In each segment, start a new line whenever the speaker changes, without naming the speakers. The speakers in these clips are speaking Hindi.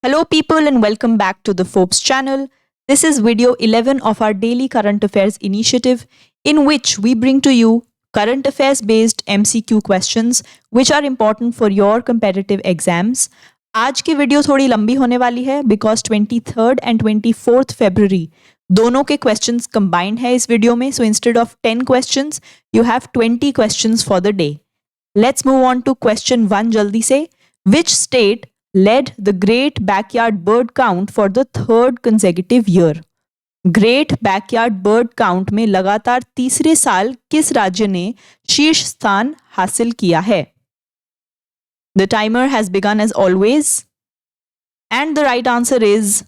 Hello, people, and welcome back to the Forbes channel. This is video 11 of our daily current affairs initiative, in which we bring to you current affairs based MCQ questions which are important for your competitive exams. आज की वीडियो थोड़ी लंबी होने वाली है because 23rd and 24th February दोनों के क्वेश्चंस कंबाइंड है इस वीडियो में. So instead of 10 questions you have 20 questions for the day. Let's move on to question 1 जल्दी से. Which state led the Great Backyard Bird Count for the third consecutive year? Great backyard bird count में लगातार तीसरे साल किस राज्य ने शीर्ष स्थान हासिल किया है? The timer has begun as always, and the right answer is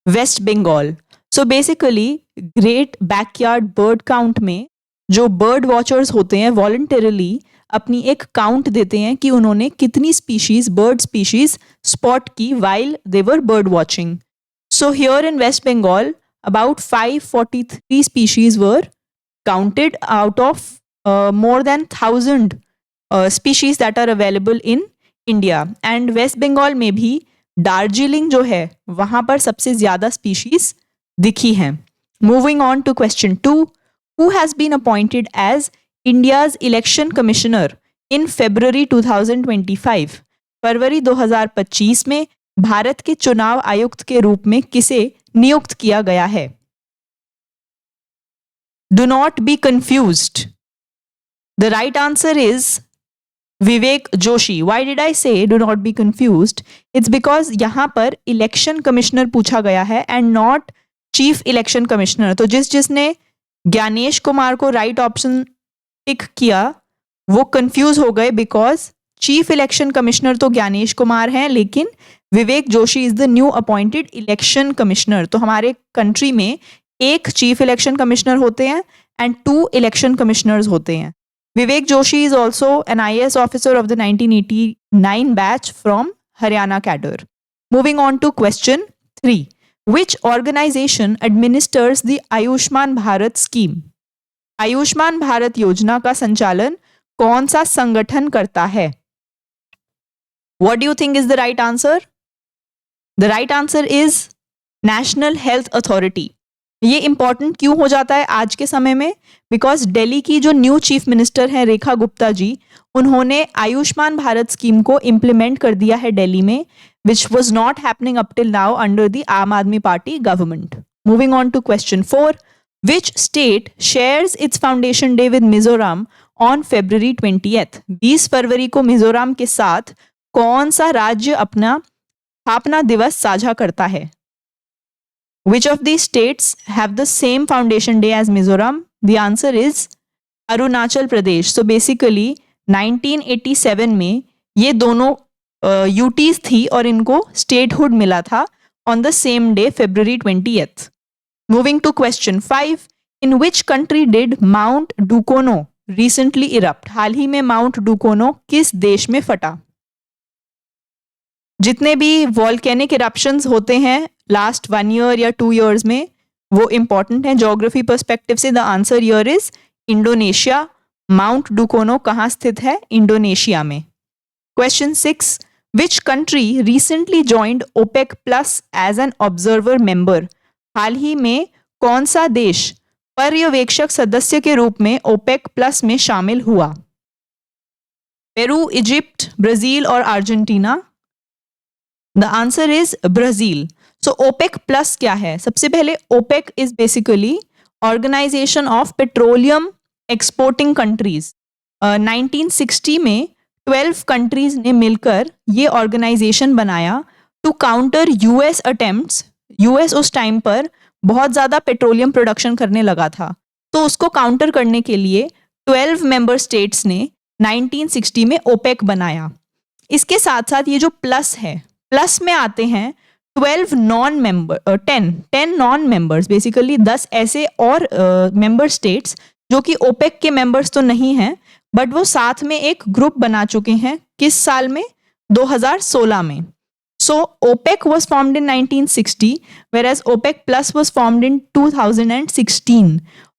West Bengal. So basically, great backyard bird count में जो बर्ड वॉचर्स होते हैं वॉलंटरली अपनी एक काउंट देते हैं कि उन्होंने कितनी स्पीशीज बर्ड स्पीशीज स्पॉट की while they were bird watching. So here in West Bengal about 543 species were counted out of more than 1000 species that are available in India. And West Bengal में भी दार्जिलिंग जो है वहाँ पर सबसे ज़्यादा species दिखी हैं. Moving on to question 2. Who has been appointed as India's election commissioner in February 2025? फरवरी 2025 में भारत के चुनाव आयुक्त के रूप में किसे नियुक्त किया गया है? Do not be confused. The right answer is Vivek Joshi. Why did I say do not be confused? It's because यहाँ पर इलेक्शन कमिश्नर पूछा गया है and not chief election commissioner. तो जिसने ज्ञानेश कुमार को राइट ऑप्शन टिक किया वो कंफ्यूज हो गए बिकॉज चीफ इलेक्शन कमिश्नर तो ज्ञानेश कुमार हैं लेकिन Vivek Joshi is the new appointed election commissioner. तो हमारे कंट्री में एक चीफ इलेक्शन कमिश्नर होते हैं एंड 2 इलेक्शन कमिश्नर्स होते हैं. Vivek Joshi is also an IAS officer of the 1989 batch from Haryana cadre. Moving on to question 3. Which organization administers the Ayushman Bharat scheme? Ayushman Bharat योजना का संचालन कौन सा संगठन करता है? What do you think is the right answer? The right answer is National Health Authority. ये इंपॉर्टेंट क्यों हो जाता है आज के समय में? बिकॉज दिल्ली की जो न्यू चीफ मिनिस्टर हैं रेखा गुप्ता जी, उन्होंने आयुष्मान भारत स्कीम को इम्प्लीमेंट कर दिया है दिल्ली में, which was not happening up till now under the Aam Aadmi Party government. Moving on to question 4. Which state shares its foundation day with Mizoram on February 20th? 20 फरवरी को मिजोरम के साथ कौन सा राज्य अपना स्थापना दिवस साझा करता है? Which of these states have the same foundation day as Mizoram? The answer is Arunachal Pradesh. So basically 1987 में ये दोनों यूटीज थी और इनको स्टेटहुड मिला था on the same day February 20th. Moving to question 5. In which country did Mount Dukono recently erupt? हाल ही में माउंट डुकोनो किस देश में फटा? जितने भी वॉल्केनिक इरप्शंस होते हैं लास्ट 1 ईयर या 2 ईयर्स में वो इंपॉर्टेंट हैं ज्योग्राफी पर्सपेक्टिव से. The answer here is Indonesia. Mount Dukono कहाँ स्थित है? इंडोनेशिया में. Question 6. Which country recently joined OPEC Plus as an observer member? हाल ही में कौन सा देश पर्यवेक्षक सदस्य के रूप में OPEC Plus में शामिल हुआ? पेरू, इजिप्ट, ब्राजील और Argentina. The answer is Brazil. So OPEC Plus क्या है? सबसे पहले OPEC is basically organisation of petroleum exporting countries. 1960 में 12 कंट्रीज ने मिलकर ये ऑर्गेनाइजेशन बनाया to counter US attempts. US उस टाइम पर बहुत ज़्यादा पेट्रोलियम प्रोडक्शन करने लगा था, तो उसको काउंटर करने के लिए 12 मेंबर स्टेट्स ने 1960 में OPEC बनाया. इसके साथ साथ ये जो प्लस है, प्लस में आते हैं 12 non member 10 non members, basically 10 ऐसे और मेंबर स्टेट्स जो कि OPEC के मेंबर्स तो नहीं हैं बट वो साथ में एक ग्रुप बना चुके हैं. किस साल में? 2016 में. सो OPEC was formed in 1960 whereas OPEC Plus was formed in 2016.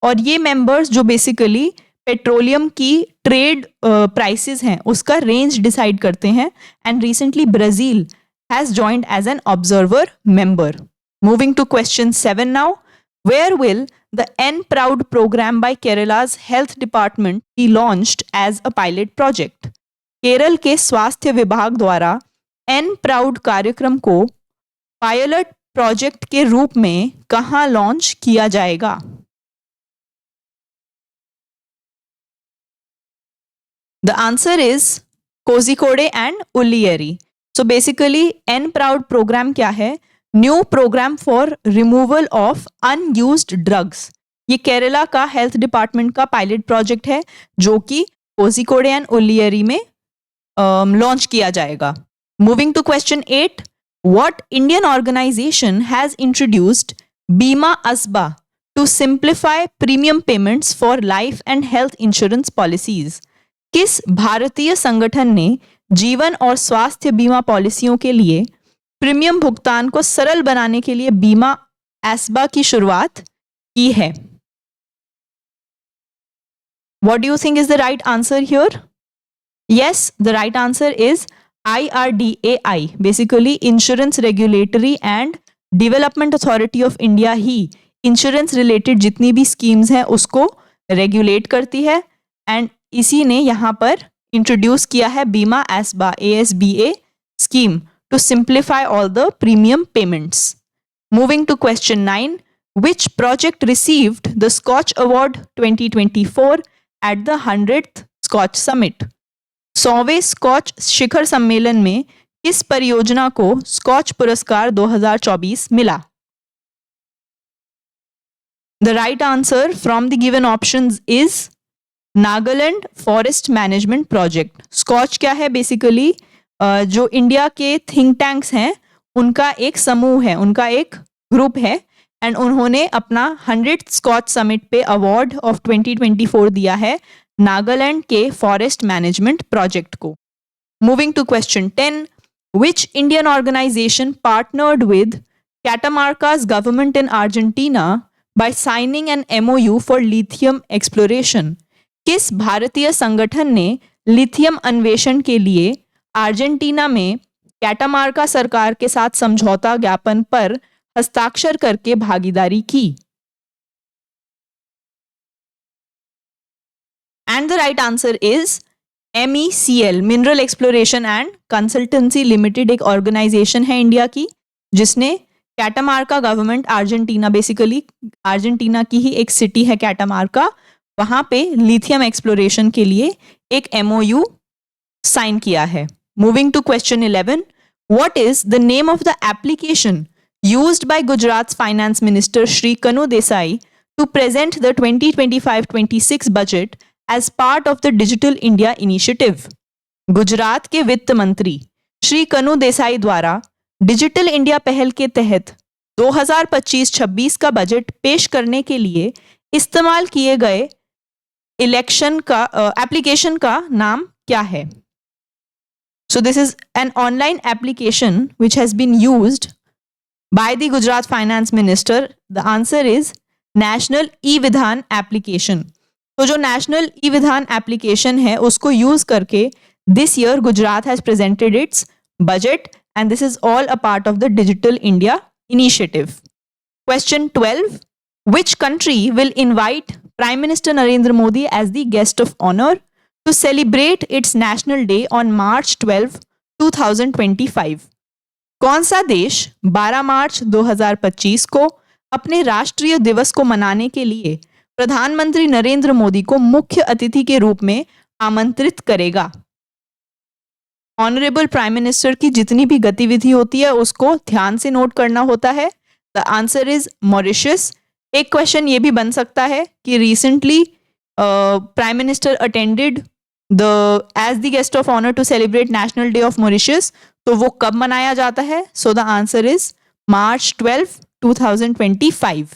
और ये मेंबर्स जो बेसिकली पेट्रोलियम की ट्रेड प्राइसेस हैं उसका रेंज डिसाइड करते हैं. And recently Brazil has joined as an observer member. Moving to question 7 now. Where will the N Proud program by Kerala's health department be launched as a pilot project? Kerala के स्वास्थ्य विभाग द्वारा N Proud कार्यक्रम को पायलट प्रोजेक्ट के रूप में कहां लॉन्च किया जाएगा? The answer is Kozhikode and Ulliyeri. So basically N Proud program क्या है? New programme for removal of unused drugs. ये केरला का हेल्थ डिपार्टमेंट का पायलट प्रोजेक्ट है जो कि कोझिकोडे एंड उल्लियरी में लॉन्च किया जाएगा. Moving to question 8. What Indian organization has introduced Bima ASBA to simplify premium payments for life and health insurance policies? किस भारतीय संगठन ने जीवन और स्वास्थ्य बीमा पॉलिसियों के लिए प्रीमियम भुगतान को सरल बनाने के लिए बीमा एस्बा की शुरुआत की है? What do you think is the right answer here? Yes, the right answer is IRDAI. Basically, Insurance Regulatory and Development Authority of India he insurance related जितनी भी स्कीम्स हैं उसको रेगुलेट करती है एंड इसी ने यहाँ पर इंट्रोड्यूस किया है बीमा एस्बा ASBA scheme to simplify all the premium payments. Moving to question 9. Which project received the Scotch Award 2024 at the 100th Scotch Summit? 100वें स्कॉच शिखर सम्मेलन में किस परियोजना को स्कॉच पुरस्कार 2024 मिला? The right answer from the given options is Nagaland forest management project. Skoch क्या है? बेसिकली जो इंडिया के थिंक टैंक्स हैं उनका एक समूह है, उनका एक ग्रुप है एंड उन्होंने अपना 100th स्कॉच समिट पे अवार्ड ऑफ 2024 दिया है नागालैंड के फॉरेस्ट मैनेजमेंट प्रोजेक्ट को. Moving to question 10. Which Indian organization partnered with Catamarca's government in Argentina by signing an MOU for lithium exploration? किस भारतीय संगठन ने लिथियम अन्वेषण के लिए अर्जेंटीना में कैटामार्का सरकार के साथ समझौता ज्ञापन पर हस्ताक्षर करके भागीदारी की? And the right answer is MECL, mineral exploration and consultancy limited. एक ऑर्गेनाइजेशन है इंडिया की जिसने Catamarca government Argentina, basically Argentina की ही एक सिटी है कैटामार्का, वहां पे लिथियम एक्सप्लोरेशन के लिए एक MOU साइन किया है. Moving to question 11. What is the name of the application used by Gujarat's Finance Minister Shri Kanu Desai to present the 2025-26 budget as part of the Digital India Initiative? Gujarat के वित्त मंत्री श्री कनु देसाई द्वारा डिजिटल इंडिया पहल के तहत 2025-26 का बजट पेश करने के लिए इस्तेमाल किए गए एप्लीकेशन का नाम क्या है? So this is an online application which has been used by the Gujarat Finance Minister. The answer is National E-Vidhan application. तो जो National E-Vidhan application है उसको use करके this year Gujarat has presented its budget and this is all a part of the Digital India Initiative. Question 12. Which country will invite Prime Minister Narendra Modi as the guest of honor to celebrate its National Day on March 12, 2025? कौन सा देश 12 मार्च 2025 को अपने राष्ट्रीय दिवस को मनाने के लिए प्रधानमंत्री नरेंद्र मोदी को मुख्य अतिथि के रूप में आमंत्रित करेगा? ऑनरेबल प्राइम मिनिस्टर की जितनी भी गतिविधि होती है उसको ध्यान से नोट करना होता है. The answer is Mauritius. एक क्वेश्चन ये भी बन सकता है कि recently prime minister attended as the guest of honor to celebrate National Day of Mauritius, तो वो कब मनाया जाता है? So the answer is March 12, 2025.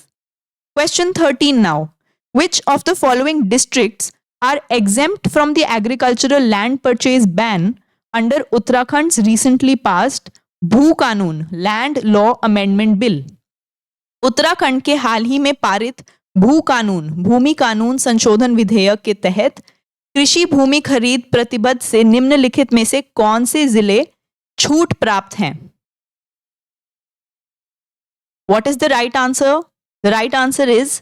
Question 13 now. Which of the following districts are exempt from the agricultural land purchase ban under Uttarakhand's recently passed भू कानून Land Law Amendment Bill? Uttarakhand के हाल ही में पारित भू कानून भूमि कानून संशोधन विधेयक के तहत कृषि भूमि खरीद प्रतिबद्ध से निम्नलिखित में से कौन से जिले छूट प्राप्त हैं? What is the right answer? The right answer is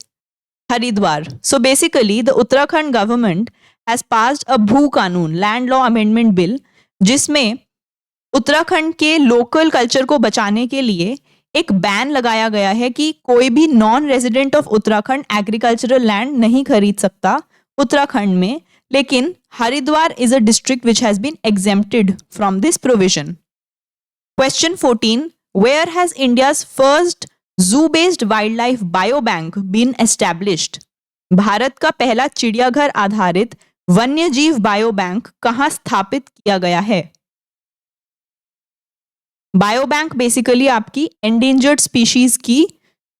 Haridwar. So basically, the Uttarakhand government has passed a भू कानून लैंड लॉ अमेंडमेंट बिल, जिसमें उत्तराखंड के लोकल कल्चर को बचाने के लिए एक बैन लगाया गया है कि कोई भी non resident of Uttarakhand agricultural land नहीं खरीद सकता उत्तराखंड में. लेकिन Haridwar is a district which has been exempted from this provision. Question 14. Where has India's first zoo-based wildlife biobank been established? Bharat का पहला चिड़ियाघर आधारित वन्यजीव बायोबैंक कहाँ स्थापित किया गया है? बायोबैंक बेसिकली आपकी एंडेंजर्ड स्पीशीज की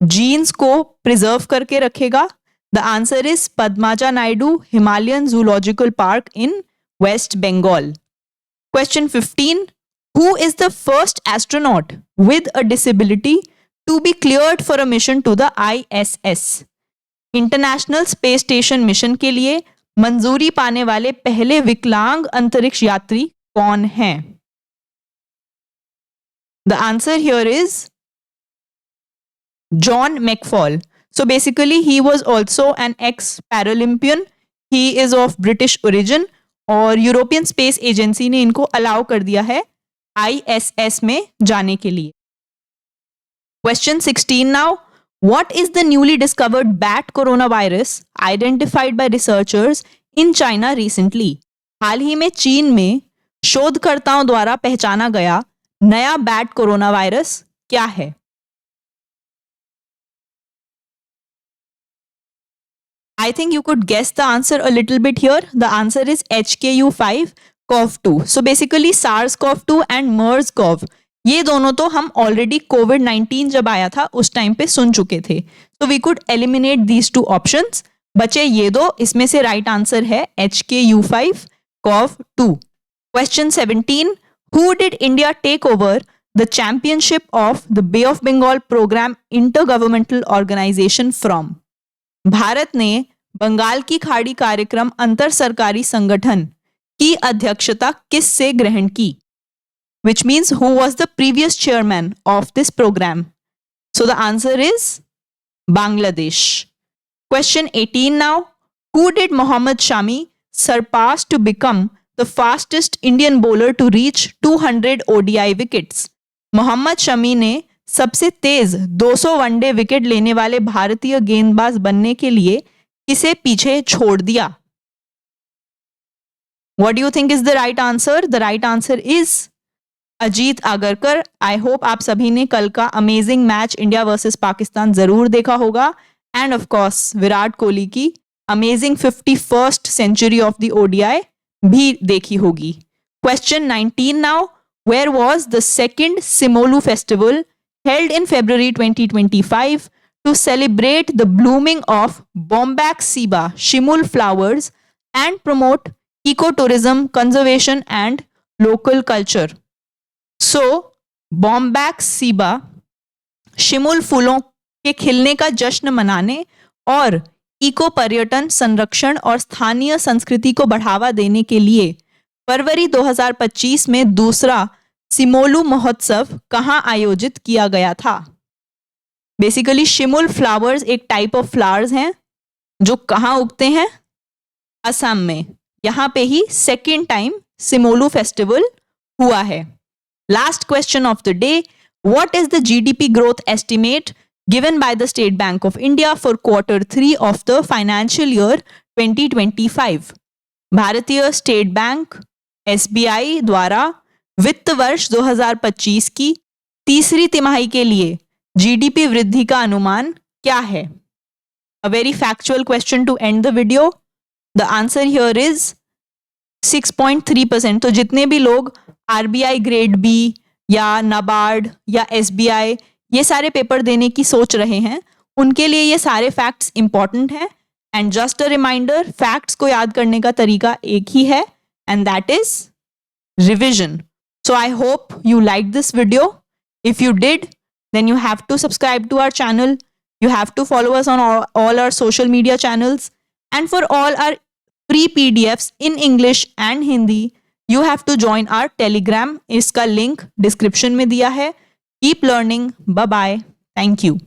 जीन्स को प्रिजर्व करके रखेगा. The answer is Padmaja Naidu Himalayan zoological park in West Bengal. Question 15. Who is the first astronaut with a disability to be cleared for a mission to the ISS? International space station mission के लिए मंजूरी पाने वाले पहले विकलांग अंतरिक्ष यात्री कौन हैं? The answer here is John McFall. So basically he was also an ex-Paralympian. He is of British origin और यूरोपियन स्पेस एजेंसी ने इनको अलाउ कर दिया है ISS में जाने के लिए. Question 16 now. What is the newly discovered bat coronavirus identified by researchers in China recently? हाल ही में चीन में शोधकर्ताओं द्वारा पहचाना गया नया बैट कोरोना वायरस क्या है? I think you could guess the answer a little bit here. The answer is HKU5-CoV2. So basically SARS-CoV-2 and MERS-CoV, ये दोनों तो हम ऑलरेडी कोविड-19 जब आया था उस टाइम पे सुन चुके थे. तो we could eliminate these two options. बचे ये दो, इसमें से राइट आंसर है HKU5-CoV2. Question 17. Who did India take over the championship of the Bay of Bengal Program Intergovernmental Organization from? Bharat ने बंगाल की खाड़ी कार्यक्रम अंतर सरकारी संगठन की अध्यक्षता किस से ग्रहण की? Which means who was the previous chairman of this program? So the answer is Bangladesh. Question 18 now. Who did Mohammad Shami surpass to become the fastest Indian bowler to reach 200 ODI wickets? Mohammed Shami ने सबसे तेज 200 वनडे विकेट लेने वाले भारतीय गेंदबाज बनने के लिए किसे पीछे छोड़ दिया? What do you think is the right answer? The right answer is Ajit Agarkar. I hope आप सभी ने कल का amazing match India versus Pakistan जरूर देखा होगा. And of course Virat Kohli की amazing 51st century of the ODI भी देखी होगी. Question 19 now. Where was the second Simolu festival held in February 2025 to celebrate the blooming of Bombax Siba shimul flowers and promote ecotourism, conservation and local culture? So, Bombax Siba Shimul फूलों के खिलने का जश्न मनाने और इको पर्यटन, संरक्षण और स्थानीय संस्कृति को बढ़ावा देने के लिए फरवरी 2025 में दूसरा सिमोलू महोत्सव कहाँ आयोजित किया गया था? बेसिकली शिमुल फ्लावर्स एक टाइप ऑफ फ्लावर्स हैं जो कहाँ उगते हैं? असम में. यहाँ पे ही सेकेंड टाइम सिमोलू फेस्टिवल हुआ है. Last question of the day. What is the GDP growth estimate given by the State Bank of India for Q3 of the financial year 2025? भारतीय स्टेट बैंक SBI द्वारा वित्त वर्ष 2025 की तीसरी तिमाही के लिए GDP वृद्धि का अनुमान क्या है? A very factual question to end the video. The answer here is 6.3%. तो जितने भी लोग RBI ग्रेड B या नाबार्ड या SBI ये सारे पेपर देने की सोच रहे हैं, उनके लिए ये सारे फैक्ट्स इंपॉर्टेंट हैं. And just a reminder, facts को याद करने का तरीका एक ही है, and that is revision. So I hope you liked this video. If you did, then you have to subscribe to our channel. You have to follow us on all our social media channels. And for all our free PDFs in English and Hindi, you have to join our Telegram. इसका link description में दिया है. Keep learning. Bye bye. Thank you.